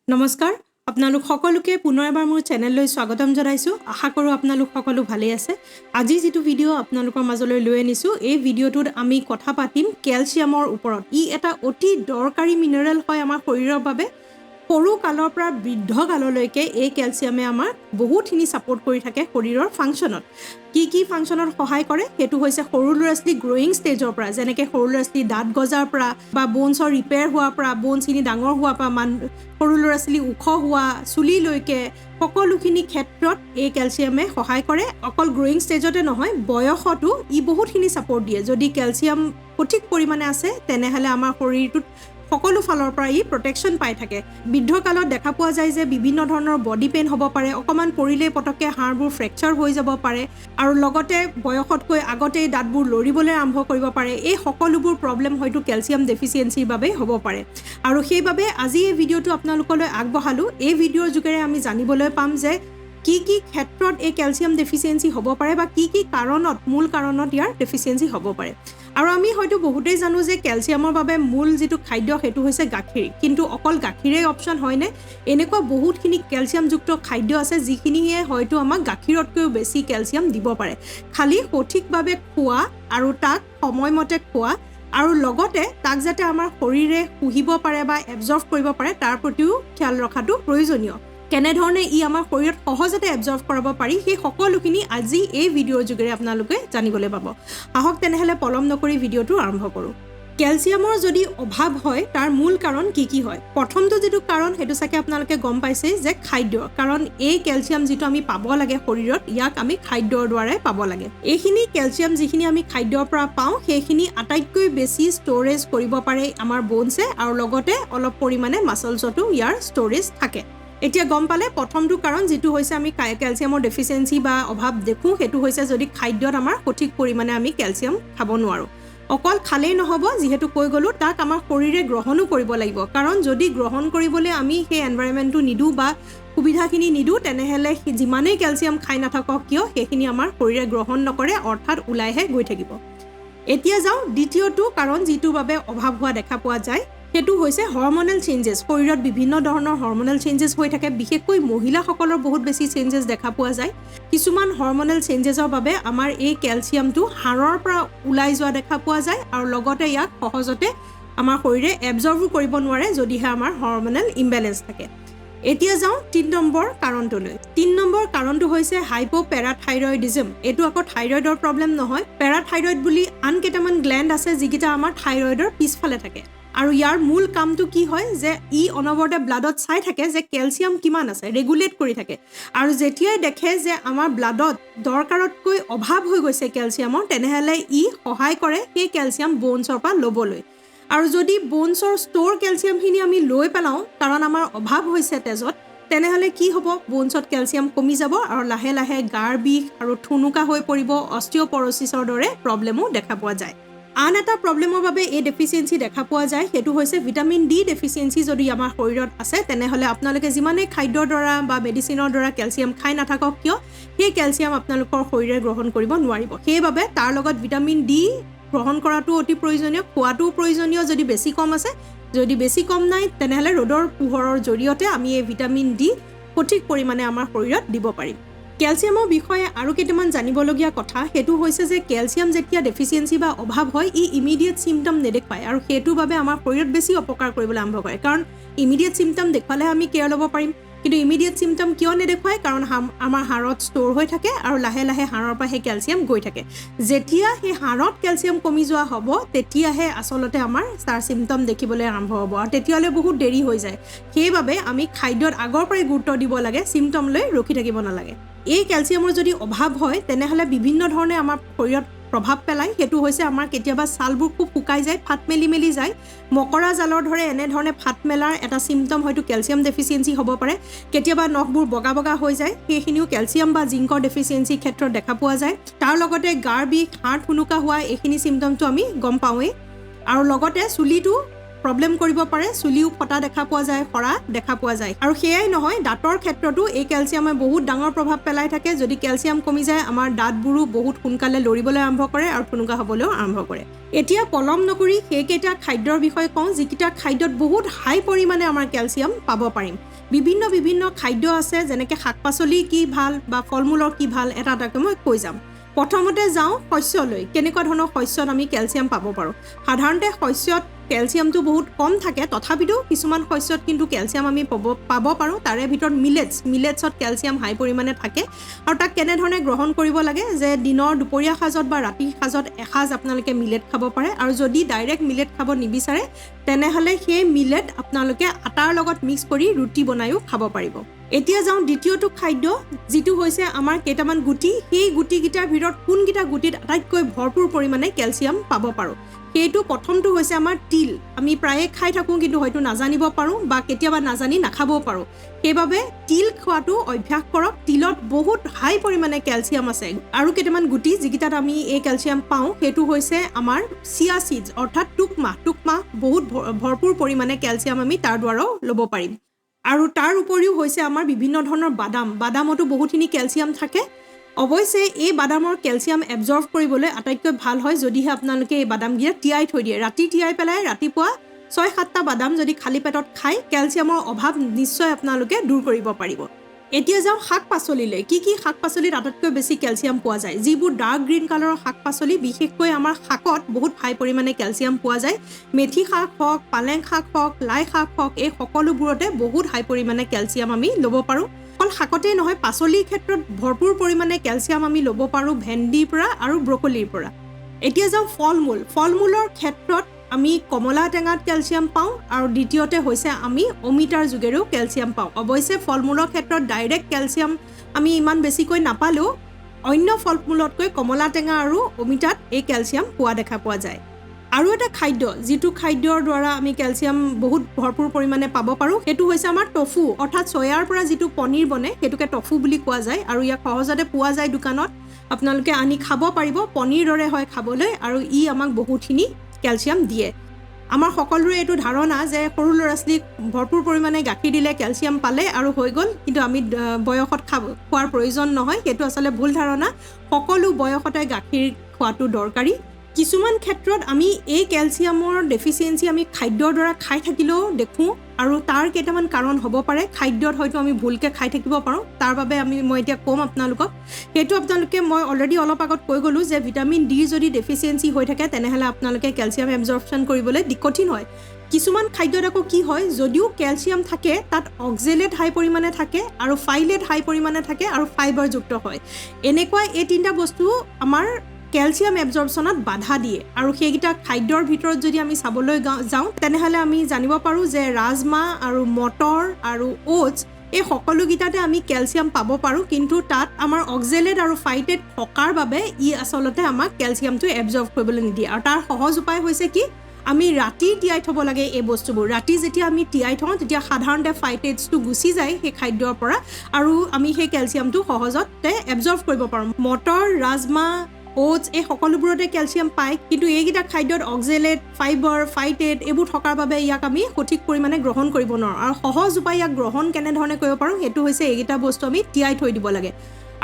নমস্কাৰ আপোনালোক সকলোকে পুনৰ এবাৰ মোৰ চেনেললৈ স্বাগতম জনাইছো আশা কৰো আপোনালোক সকলো ভালে আছে আজি যেটো ভিডিও আপোনালোকৰ মাজলৈ লৈ আনিছো এই ভিডিওটোত আমি কথা পাতিম ক্যালসিয়ামৰ ওপৰত ই এটা অতি দৰকাৰী মিনাৰেল হয় আমাৰ শৰীৰৰ বাবে সৰু কালৰ পৰা বৃদ্ধ কাললৈকে এই ক্যালসিয়ামে আমাৰ বহুতখিনি সাপোৰ্ট কৰি থাকে শৰীৰৰ ফাংচনত কি ফাংচনত সহায় কৰে হেতু হৈছে সৰু ল'ৰা-ছোৱালী গ্ৰোইং ষ্টেজৰ পৰা যেনেকৈ সৰু ল'ৰা-ছোৱালী দাঁত গজাৰ পৰা বা বোনছৰ ৰিপেয়াৰ হোৱাৰ পৰা বোনছিনি ডাঙৰ হোৱাৰ পৰা সৰু ল'ৰা-ছোৱালী ওখ হোৱা চুলিলৈকে সকলোখিনি ক্ষেত্ৰত এই ক্যালসিয়ামে সহায় কৰে অকল গ্ৰোইং ষ্টেজতে নহয় বয়সতো ই বহুতখিনি সাপোৰ্ট দিয়ে যদি ক্যালসিয়াম সঠিক পৰিমাণে আছে তেনেহলে আমাৰ শৰীৰটোত সকলো ফালৰ পৰা ই প্ৰটেকচন পাই থাকে বৃদ্ধ কালত দেখা পোৱা যায় যে বিভিন্ন ধৰণৰ বডি পেইন হ'ব পাৰে অকমান পৰিলে পটকে হাড়বোৰ ফ্ৰেকচাৰ হৈ যাব পাৰে আৰু লগতে বয়সতকৈ আগতে দাঁতবোৰ লৰিবলৈ আৰম্ভ কৰিব পাৰে এই সকলোবোৰ প্ৰবলেম হয়তো ক্যালসিয়াম ডেফিচিয়েন্সিৰ বাবে হ'ব পাৰে আৰু সেইবাবে আজি এই ভিডিওটো আপোনালোকলৈ আগবঢ়ালো এই ভিডিওৰ যোগেৰে আমি জানিবলৈ পাম যে কি ক্ষেত্ৰত এই ক্যালসিয়াম ডেফিচিয়েন্সি হ'ব পাৰে বা কি কাৰণত মূল কাৰণত ইয়াৰ ডেফিচিয়েন্সি হ'ব পাৰে আৰু আমি হয়তো বহুতেই জানো যে ক্যালসিয়ামৰ বাবে মূল যেটো খাদ্য হেতু হৈছে গাখীৰ কিন্তু অকল গাখীৰে অপচন হয়নে এনেকুৱা বহুতখিনি ক্যালসিয়ামযুক্ত খাদ্য আছে যিখিনিয়ে হয়তো আমাক গাখীৰতকৈ বেছি ক্যালসিয়াম দিব পাৰে খালি সঠিকভাৱে খোৱা আৰু তাক সময়মতে খোৱা আৰু লগতে তাক যাতে আমাৰ শৰীৰে শুহিব পাৰে বা এবজৰ্ব কৰিব পাৰে তাৰ প্ৰতিও খেয়াল ৰখাটো প্ৰয়োজনীয় কেনে ধৰণে ই আমাৰ শৰীৰত সহজতে এবজৰ্ব কৰাব পাৰি সেই সকলোখিনি আজি এই ভিডিওৰ যোগেৰে আপোনালোকে জানিবলৈ পাব আহক তেনেহলে পলম নকৰি ভিডিওটো আৰম্ভ কৰো ক্যালসিয়ামৰ যদি অভাৱ হয় তাৰ মূল কাৰণ কি হয় প্ৰথমটো যেটো কাৰণ হেতু সাকে আপোনালোকে গম পাইছে যে খাদ্য কাৰণ এই ক্যালসিয়াম যেটো আমি পাব লাগে শৰীৰত ইয়াক আমি খাদ্যৰ দ্বাৰা পাব লাগে এইখিনি ক্যালসিয়াম যিখিনি আমি খাদ্যৰ পৰা পাওঁ সেইখিনি আটাইতকৈ বেছি ষ্টৰেজ কৰিব পাৰে আমাৰ বোনছে আৰু লগতে অলপ পৰিমাণে মাসলছটো ইয়াৰ ষ্টৰেজ থাকে এতিয়া গম পালে প্ৰথমটো কাৰণ যেটো হৈছে আমি ক্যালসিয়ামৰ ডেফিচিয়েন্সি বা অভাৱ দেখো হেতু হৈছে যদি খাদ্যত আমাৰ সঠিক পৰিমাণে আমি ক্যালসিয়াম খাব নোৱাৰো অকল খালেই নহব যেহেতু কৈ গলো তাক আমাৰ শৰীৰে গ্ৰহণো কৰিব লাগিব কাৰণ যদি গ্ৰহণ কৰিবলৈ আমি সেই এনভায়ৰনমেন্টটো নিদু বা সুবিধাখিনি নিদু তেনেহলে যিমানেই ক্যালসিয়াম খাই নাথাকক কিয় সেইখিনি আমাৰ শৰীৰে গ্ৰহণ নকৰে অৰ্থাৎ উলাইহে গৈ থাকিব এতিয়া যাও দ্বিতীয়টো কাৰণ যেটো বাবে অভাৱ হোৱা দেখা পোৱা যায় হেতু হৈছে হৰমোনাল চেঞ্জেছ শৰীৰত বিভিন্ন ধৰণৰ হৰমোনাল চেঞ্জেছ হৈ থাকে বিশেষকৈ মহিলাসকলৰ বহুত বেছি চেঞ্জেছ দেখা পোৱা যায় কিছুমান হৰমোনাল চেঞ্জেছৰ বাবে আমাৰ এই ক্যালসিয়ামটো হাড়ৰ পৰা উলাই যোৱা দেখা পোৱা যায় আৰু লগতে ইয়াক সহজতে আমাৰ শৰীৰে এবজৰ্ব কৰিব নোৱাৰে যদিহে আমাৰ হৰমোনাল ইমবেলেন্স থাকে এতিয়া যাও 3 নম্বৰ কাৰণটোলৈ 3 নম্বৰ কাৰণটো হৈছে হাইপোপেৰাথাইৰয়ডিজম এটো আকৌ থাইৰয়ডৰ প্ৰবলেম নহয় পেৰাথাইৰয়ড বুলি আন কেইটামান গ্ল্যান্ড আছে যিকিটা আমাৰ থাইৰয়ডৰ পিছফালে থাকে আৰু ইয়াৰ মূল কামটো কি হয় যে ই অনবৰতে ব্লাডত চাই থাকে যে ক্যালসিয়াম কিমান আছে ৰেগুলেট কৰি থাকে আৰু যেতিয়াই দেখে যে আমাৰ ব্লাডত দৰকাৰতকৈ অভাৱ হৈ গৈছে ক্যালসিয়ামৰ তেনেহলে ই সহায় কৰে সেই ক্যালসিয়াম বোনছৰ পৰা লবলৈ আৰু যদি বোনছৰ ষ্টৰ ক্যালসিয়ামখিনি আমি লৈ পেলাও কাৰণ আমাৰ অভাৱ হৈছে তেজত তেনেহলে কি হ'ব বোনছত ক্যালসিয়াম কমি যাব আৰু লাহে লাহে গাৰ বিষ আৰু ঠুনুকা হৈ পৰিব অস্টিওপৰোসিছৰ দৰে প্ৰবলেমো দেখা পোৱা যায় আন এটা প্ৰবলেমৰ বাবে এই ডেফিচিয়েন্সি দেখা পোৱা যায় হেতু হৈছে ভিটামিন ডি ডেফিচিয়েন্সি যদি আমাৰ শৰীৰত আছে তেনেহলে আপোনালোকে যিমানে খাদ্যৰ দ্বাৰা বা মেডিচিনৰ দ্বাৰা ক্যালসিয়াম খাই নাথাকক কিয় সেই ক্যালসিয়াম আপোনালোকৰ শৰীৰে গ্ৰহণ কৰিব নোৱাৰিব সেইবাবে তাৰ লগত ভিটামিন ডি গ্ৰহণ কৰাটো অতি প্ৰয়োজনীয় খোৱাটো প্ৰয়োজনীয় যদি বেছি কম আছে যদি বেছি কম নাই তেনেহলে ৰ'দৰ পোহৰৰ জৰিয়তে আমি এই ভিটামিন ডি সঠিক পৰিমাণে আমাৰ শৰীৰত দিব পাৰিম ক্যালসিয়ামৰ বিষয়ে আৰু কেইটামান জানিবলগীয়া কথা হেতু হৈছে যে ক্যালসিয়াম যেতিয়া ডেফিচিয়েন্সি বা অভাৱ হয় ই ইমিডিয়েট সিম্পটম নেদেখায় আৰু হেতু বাবে আমাৰ শৰীৰত বেছি অপকাৰ কৰিবলৈ আৰম্ভ কৰে কাৰণ ইমিডিয়েট সিম্পটম দেখালে আমি কেয়াৰ ল'ব পাৰিম কিন্তু ইমিডিয়েট সিম্পটম কিয় নেদেখায় কাৰণ আমাৰ হাড়ত ষ্টৰ হৈ থাকে আৰু লাহে লাহে হাড়ৰ পৰা সেই ক্যালসিয়াম গৈ থাকে যেতিয়া সেই হাড়ত ক্যালসিয়াম কমি যোৱা হ'ব তেতিয়াহে আসলতে আমাৰ তাৰ সিম্পটম দেখিবলৈ আৰম্ভ হ'ব আৰু তেতিয়ালে বহুত দেৰি হৈ যায় সেইবাবে আমি খাদ্যত আগৰ পৰাই গুৰুত্ব দিব লাগে সিম্পটম লৈ ৰখি থাকিব নালাগে এই ক্যালসিয়ামৰ যদি অভাৱ হয় তেনেহলে বিভিন্ন ধৰণে আমাৰ শৰীৰত প্ৰভাৱ পেলায় হেতু হৈছে আমাৰ কেতিয়াবা ছালবোৰ খুব শুকাই যায় ফাট মেলি যায় মকৰা জালৰ ধৰে এনে ধৰণে ফাট মেলাৰ এটা সিম্পটম হয়তো ক্যালসিয়াম ডেফিচিয়েন্সি হ'ব পাৰে কেতিয়াবা নখবোৰ বগা হৈ যায় সেইখিনিও ক্যালসিয়াম বা জিংকৰ ডেফিচিয়েন্সি ক্ষেত্ৰত দেখা পোৱা যায় তাৰ লগতে গাৰ বিষ হাড় ঠুনুকা হোৱা এইখিনি সিম্পটমটো আমি গম পাওঁৱেই আৰু লগতে চুলিটো প্ৰব্লেম কৰিব পাৰে চুলিও ফটা দেখা পোৱা যায় সৰা দেখা পোৱা যায় আৰু সেয়াই নহয় দাঁতৰ ক্ষেত্ৰতো এই কেলচিয়ামে বহুত ডাঙৰ প্ৰভাৱ পেলাই থাকে যদি কেলচিয়াম কমি যায় আমাৰ দাঁতবোৰো বহুত সোনকালে লৰিবলৈ আৰম্ভ কৰে আৰু ঠুনুকা হ'বলৈও আৰম্ভ কৰে এতিয়া পলম নকৰি সেইকেইটা খাদ্যৰ বিষয়ে কওঁ যিকেইটা খাদ্যত বহুত হাই পৰিমাণে আমাৰ কেলচিয়াম পাব পাৰিম বিভিন্ন খাদ্য আছে যেনেকৈ শাক পাচলি কি ভাল বা ফল মূলৰ কি ভাল এটা এটাকৈ মই কৈ যাম প্ৰথমতে যাওঁ শস্যলৈ কেনেকুৱা ধৰণৰ শস্যত আমি কেলচিয়াম পাব পাৰোঁ সাধাৰণতে শস্যত কেলচিয়ামটো বহুত কম থাকে তথাপিতো কিছুমান শস্যত কিন্তু কেলচিয়াম আমি পাব পাৰোঁ তাৰে ভিতৰত মিলেটছত কেলচিয়াম হাই পৰিমাণে থাকে আৰু তাক কেনেধৰণে গ্ৰহণ কৰিব লাগে যে দিনৰ দুপৰীয়া সাজত বা ৰাতিৰ সাজত এসাঁজ আপোনালোকে মিলেট খাব পাৰে আৰু যদি ডাইৰেক্ট মিলেট খাব নিবিচাৰে তেনেহ'লে সেই মিলেট আপোনালোকে আটাৰ লগত মিক্স কৰি ৰুটি বনায়ো খাব পাৰিব এতিয়া যাওঁ দ্বিতীয়টো খাদ্য যিটো হৈছে আমাৰ কেইটামান গুটি সেই গুটিকেইটাৰ ভিতৰত কোনকেইটা গুটিত আটাইতকৈ ভৰপূৰ পৰিমাণে কেলচিয়াম পাব পাৰোঁ সেইটো প্ৰথমটো হৈছে আমাৰ তিল আমি প্ৰায়ে খাই থাকোঁ কিন্তু হয়তো নাজানিব পাৰোঁ বা কেতিয়াবা নাজানি নাখাবও পাৰোঁ সেইবাবে তিল খোৱাটো অভ্যাস কৰক তিলত বহুত হাই পৰিমাণে কেলচিয়াম আছে আৰু কেইটামান গুটি যিকেইটাত আমি এই কেলচিয়াম পাওঁ সেইটো হৈছে আমাৰ চিয়া চিডছ অৰ্থাৎ টুকমাহ বহুত ভৰপূৰ পৰিমাণে কেলচিয়াম আমি তাৰ দ্বাৰাও ল'ব পাৰিম আৰু তাৰ উপৰিও হৈছে আমাৰ বিভিন্ন ধৰণৰ বাদামতো বহুখিনি কেলচিয়াম থাকে অৱশ্যে এই বাদামৰ কেলচিয়াম এবজৰ্ভ কৰিবলৈ আটাইতকৈ ভাল হয় যদিহে আপোনালোকে এই বাদামকেইটা তিয়াই থৈ দিয়ে ৰাতি তিয়াই পেলাই ৰাতিপুৱা 6-7টা বাদাম যদি খালী পেটত খায় কেলচিয়ামৰ অভাৱ নিশ্চয় আপোনালোকে দূৰ কৰিব পাৰিব এতিয়া যাওঁ শাক পাচলিলৈ কি শাক পাচলিত আটাইতকৈ বেছি কেলচিয়াম পোৱা যায় যিবোৰ ডাৰ্ক গ্ৰীণ কালাৰৰ শাক পাচলি বিশেষকৈ আমাৰ শাকত বহুত হাই পৰিমাণে কেলচিয়াম পোৱা যায় মেথি শাক হওক পালেং শাক হওক লাই শাক হওক এই সকলোবোৰতে বহুত হাই পৰিমাণে কেলচিয়াম আমি ল'ব পাৰোঁ অকল শাকতেই নহয় পাচলিৰ ক্ষেত্ৰত ভৰপূৰ পৰিমাণে কেলচিয়াম আমি ল'ব পাৰোঁ ভেন্দিৰ পৰা আৰু ব্ৰকলিৰ পৰা এতিয়া যাওঁ ফল মূলৰ ক্ষেত্ৰত আমি কমলা টেঙাত কেলচিয়াম পাওঁ আৰু দ্বিতীয়তে হৈছে আমি অমিতাৰ যোগেৰেও কেলচিয়াম পাওঁ অৱশ্যে ফল মূলৰ ক্ষেত্ৰত ডাইৰেক্ট কেলচিয়াম আমি ইমান বেছিকৈ নাপালেও অন্য ফল মূলতকৈ কমলা টেঙা আৰু অমিতাত এই কেলচিয়াম পোৱা দেখা পোৱা যায় আৰু এটা খাদ্য যিটো খাদ্যৰ দ্বাৰা আমি কেলচিয়াম বহুত ভৰপূৰ পৰিমাণে পাব পাৰোঁ সেইটো হৈছে আমাৰ টফু অৰ্থাৎ চয়াৰ পৰা যিটো পনীৰ বনে সেইটোকে টফু বুলি কোৱা যায় আৰু ইয়াক সহজতে পোৱা যায় দোকানত আপোনালোকে আনি খাব পাৰিব পনীৰ দৰে হয় খাবলৈ আৰু ই আমাক বহুতখিনি কেলচিয়াম দিয়ে আমাৰ সকলোৰে এইটো ধাৰণা যে সৰু ল'ৰা ছোৱালীক ভৰপূৰ পৰিমাণে গাখীৰ দিলে কেলচিয়াম পালে আৰু হৈ গ'ল কিন্তু আমি বয়সত খোৱাৰ প্ৰয়োজন নহয় সেইটো আচলতে ভুল ধাৰণা সকলো বয়সতে গাখীৰ খোৱাটো দৰকাৰী কিছুমান ক্ষেত্ৰত আমি এই কেলচিয়ামৰ ডেফিচিয়েঞ্চি আমি খাদ্যৰ দ্বাৰা খাই থাকিলেও দেখোঁ আৰু তাৰ কেইটামান কাৰণ হ'ব পাৰে খাদ্যত হয়তো আমি ভুলকৈ খাই থাকিব পাৰোঁ তাৰ বাবে মই এতিয়া ক'ম আপোনালোকক সেইটো আপোনালোকে মই অলৰেডি অলপ আগত কৈ গ'লোঁ যে ভিটামিন ডি যদি ডেফিচিয়েঞ্চি হৈ থাকে তেনেহ'লে আপোনালোকে কেলচিয়াম এবজৰ্পশ্যন কৰিবলৈ কঠিন হয় কিছুমান খাদ্যত আকৌ কি হয় যদিও কেলচিয়াম থাকে তাত অক্সেলেট হাই পৰিমাণে থাকে আৰু ফাইলেট হাই পৰিমাণে থাকে আৰু ফাইবাৰযুক্ত হয় এনেকুৱা এই তিনিটা বস্তু আমাৰ কেলচিয়াম এবজৰ্পশ্যনত বাধা দিয়ে আৰু সেইকেইটা খাদ্যৰ ভিতৰত যদি আমি চাবলৈ যাওঁ তেনেহ'লে আমি জানিব পাৰোঁ যে ৰাজমাহ আৰু মটৰ আৰু ওটছ এই সকলোকেইটাতে আমি কেলচিয়াম পাব পাৰোঁ কিন্তু তাত আমাৰ অক্সেলেট আৰু ফাইটেট থকাৰ বাবে ই আচলতে আমাক কেলচিয়ামটো এবজৰ্ভ কৰিবলৈ নিদিয়ে আৰু তাৰ সহজ উপায় হৈছে কি আমি ৰাতি তিয়াই থ'ব লাগে এই বস্তুবোৰ ৰাতি যেতিয়া আমি তিয়াই থওঁ তেতিয়া সাধাৰণতে ফাইটেটছটো গুচি যায় সেই খাদ্যৰ পৰা আৰু আমি সেই কেলচিয়ামটো সহজতে এবজৰ্ভ কৰিব পাৰোঁ মটৰ ৰাজমাহ ওটছ এই সকলোবোৰতে কেলচিয়াম পায় কিন্তু এইকেইটা খাদ্যত অক্সেলেট ফাইবাৰ ফাইটেট এইবোৰ থকাৰ বাবে ইয়াক আমি সঠিক পৰিমাণে গ্ৰহণ কৰিব নোৱাৰোঁ আৰু সহজ উপায় ইয়াক গ্ৰহণ কেনেধৰণে কৰিব পাৰোঁ সেইটো হৈছে এইকেইটা বস্তু আমি তিয়াই থৈ দিব লাগে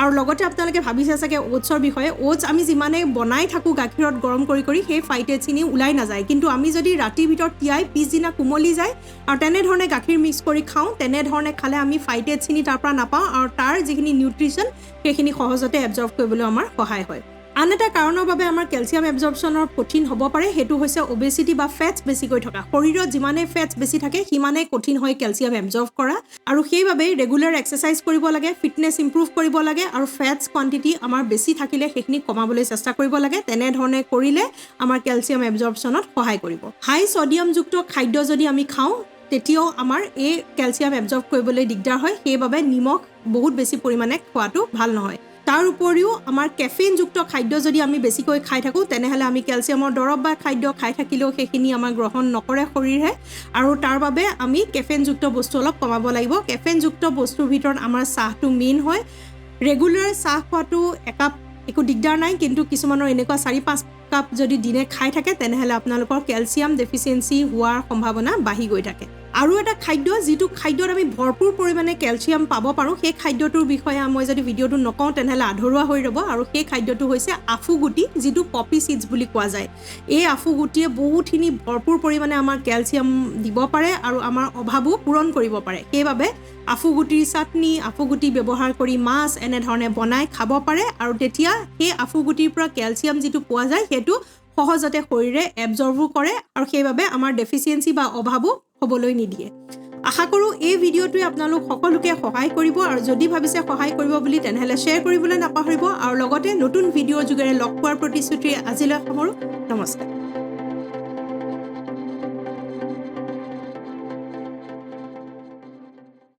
আৰু লগতে আপোনালোকে ভাবিছে চাগে ওটছৰ বিষয়ে ওটছ আমি যিমানে বনাই থাকোঁ গাখীৰত গৰম কৰি সেই ফাইটেটছখিনি ওলাই নাযায় কিন্তু আমি যদি ৰাতিৰ ভিতৰত তিয়াই পিছদিনা কোমলি যায় আৰু তেনেধৰণে গাখীৰ মিক্স কৰি খাওঁ তেনেধৰণে খালে আমি ফাইটেটছখিনি তাৰ পৰা নাপাওঁ আৰু তাৰ যিখিনি নিউট্ৰিশ্যন সেইখিনি সহজতে এবজৰ্ভ কৰিবলৈ আমাৰ সহায় হয় আন এটা কাৰণৰ বাবে আমাৰ কেলচিয়াম এবজৰ্পশ্যনৰ কঠিন হ'ব পাৰে সেইটো হৈছে অবেচিটি বা ফেটছ বেছিকৈ থকা শৰীৰত যিমানেই ফেটছ বেছি থাকে সিমানেই কঠিন হয় কেলচিয়াম এবজৰ্ভ কৰা আৰু সেইবাবে ৰেগুলাৰ এক্সাৰচাইজ কৰিব লাগে ফিটনেছ ইম্প্ৰুভ কৰিব লাগে আৰু ফেটছ কোৱান্টিটি আমাৰ বেছি থাকিলে সেইখিনি কমাবলৈ চেষ্টা কৰিব লাগে তেনেধৰণে কৰিলে আমাৰ কেলচিয়াম এবজৰ্পশ্যনত সহায় কৰিব হাই ছডিয়ামযুক্ত খাদ্য যদি আমি খাওঁ তেতিয়াও আমাৰ এই কেলচিয়াম এবজৰ্ভ কৰিবলৈ দিগদাৰ হয় সেইবাবে নিমখ বহুত বেছি পৰিমাণে খোৱাটো ভাল নহয় তাৰ উপৰিও আমাৰ কেফেইনযুক্ত খাদ্য যদি আমি বেছিকৈ খাই থাকোঁ তেনেহ'লে আমি কেলচিয়ামৰ দৰৱ বা খাদ্য খাই থাকিলেও সেইখিনি আমাৰ গ্ৰহণ নকৰে শৰীৰে আৰু তাৰ বাবে আমি কেফেইনযুক্ত বস্তু অলপ কমাব লাগিব কেফেইনযুক্ত বস্তুৰ ভিতৰত আমাৰ চাহটো মেইন হয় ৰেগুলাৰ চাহ খোৱাটো একাপ একো দিগদাৰ নাই কিন্তু কিছুমানৰ এনেকুৱা 4-5 কাপ যদি দিনে খাই থাকে তেনেহলে আপোনালোকৰ ক্যালসিয়াম ডেফিচিয়েন্সি হোৱাৰ সম্ভাৱনা বাঢ়ি গৈ থাকে আৰু এটা খাদ্য যিটো খাদ্যত আমি ভৰপূৰ পৰিমাণে ক্যালসিয়াম পাব পাৰো সেই খাদ্যটোৰ বিষয়ে মই যদি ভিডিঅটো নকওঁ তেনেহলে আধৰুৱা হৈ ৰব আৰু সেই খাদ্যটো হৈছে আফুগুটি যিটো পপি সিডস বুলি কোৱা যায় এই আফুগুটিয়ে বহুতখিনি ভৰপূৰ পৰিমাণে আমাৰ ক্যালসিয়াম দিব পাৰে আৰু আমাৰ অভাৱো পূৰণ কৰিব পাৰে সেইবাবে আফুগুটিৰ চাটনি আফুগুটি ব্যৱহাৰ কৰি মাছ এনে ধৰণে বনাই খাব পাৰে আৰু তেতিয়া সেই আফুগুটিৰ পৰা ক্যালসিয়াম যিটো পোৱা যায় হেতু সহজতে শৰীৰে এবজৰ্বো কৰে আৰু সেইবাবে আমাৰ ডেফিচিয়েন্সি বা অভাৱো হ'বলৈ নিদিয়ে আশা কৰো এই ভিডিঅ'টোৱে আপোনালোক সকলোকে সহায় কৰিব আৰু যদি ভাবিছে সহায় কৰিব বুলি তেনেহলে শেয়াৰ কৰিবলৈ নাপাহৰিব আৰু লগতে নতুন ভিডিঅ' যোগেৰে লগ পোৱাৰ প্ৰতিশ্ৰুতি আজিলৈ সামৰো নমস্কাৰ